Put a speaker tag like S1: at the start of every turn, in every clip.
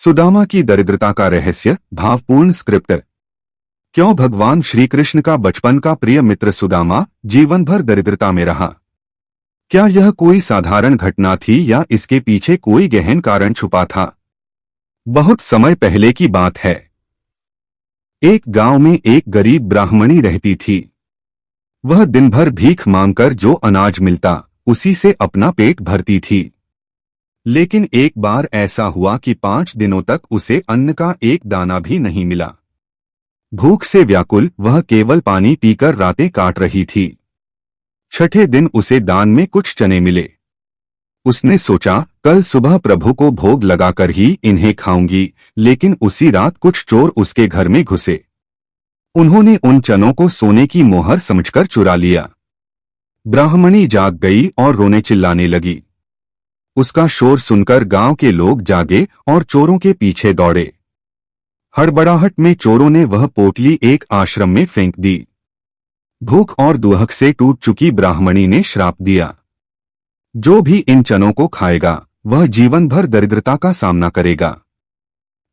S1: सुदामा की दरिद्रता का रहस्य। भावपूर्ण स्क्रिप्ट। क्यों भगवान श्री कृष्ण का बचपन का प्रिय मित्र सुदामा जीवन भर दरिद्रता में रहा? क्या यह कोई साधारण घटना थी या इसके पीछे कोई गहन कारण छुपा था? बहुत समय पहले की बात है। एक गांव में एक गरीब ब्राह्मणी रहती थी। वह दिन भर भीख मांगकर जो अनाज मिलता उसी से अपना पेट भरती थी। लेकिन एक बार ऐसा हुआ कि 5 दिनों तक उसे अन्न का एक दाना भी नहीं मिला। भूख से व्याकुल वह केवल पानी पीकर रातें काट रही थी। छठे दिन उसे दान में कुछ चने मिले। उसने सोचा कल सुबह प्रभु को भोग लगाकर ही इन्हें खाऊंगी, लेकिन उसी रात कुछ चोर उसके घर में घुसे। उन्होंने उन चनों को सोने की मोहर समझकर चुरा लिया। ब्राह्मणी जाग गई और रोने चिल्लाने लगी। उसका शोर सुनकर गांव के लोग जागे और चोरों के पीछे दौड़े। हड़बड़ाहट में चोरों ने वह पोटली एक आश्रम में फेंक दी। भूख और दुहक से टूट चुकी ब्राह्मणी ने श्राप दिया, जो भी इन चनों को खाएगा वह जीवन भर दरिद्रता का सामना करेगा।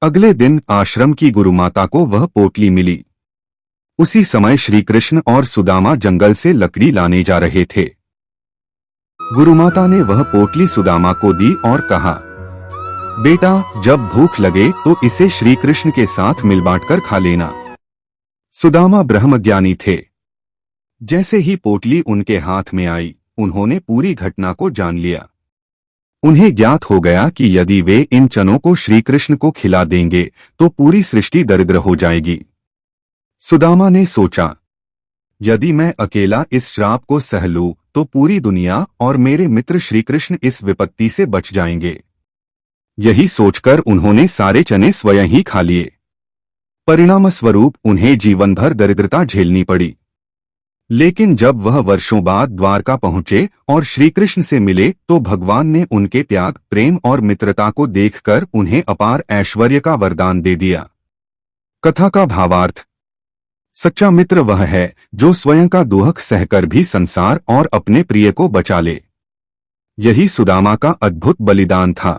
S1: अगले दिन आश्रम की गुरुमाता को वह पोटली मिली। उसी समय श्री कृष्ण और सुदामा जंगल से लकड़ी लाने जा रहे थे। गुरुमाता ने वह पोटली सुदामा को दी और कहा, बेटा जब भूख लगे तो इसे श्री कृष्ण के साथ मिल बांटकर खा लेना। सुदामा ब्रह्मज्ञानी थे। जैसे ही पोटली उनके हाथ में आई उन्होंने पूरी घटना को जान लिया। उन्हें ज्ञात हो गया कि यदि वे इन चनों को श्री कृष्ण को खिला देंगे तो पूरी सृष्टि दरिद्र हो जाएगी। सुदामा ने सोचा, यदि मैं अकेला इस श्राप को सह लूं तो पूरी दुनिया और मेरे मित्र श्री कृष्ण इस विपत्ति से बच जाएंगे। यही सोचकर उन्होंने सारे चने स्वयं ही खा लिए। परिणामस्वरूप उन्हें जीवन भर दरिद्रता झेलनी पड़ी। लेकिन जब वह वर्षों बाद द्वारका पहुंचे और श्री कृष्ण से मिले तो भगवान ने उनके त्याग, प्रेम और मित्रता को देखकर उन्हें अपार ऐश्वर्य का वरदान दे दिया। कथा का भावार्थ। सच्चा मित्र वह है जो स्वयं का दुहक सहकर भी संसार और अपने प्रिय को बचा ले। यही सुदामा का अद्भुत बलिदान था।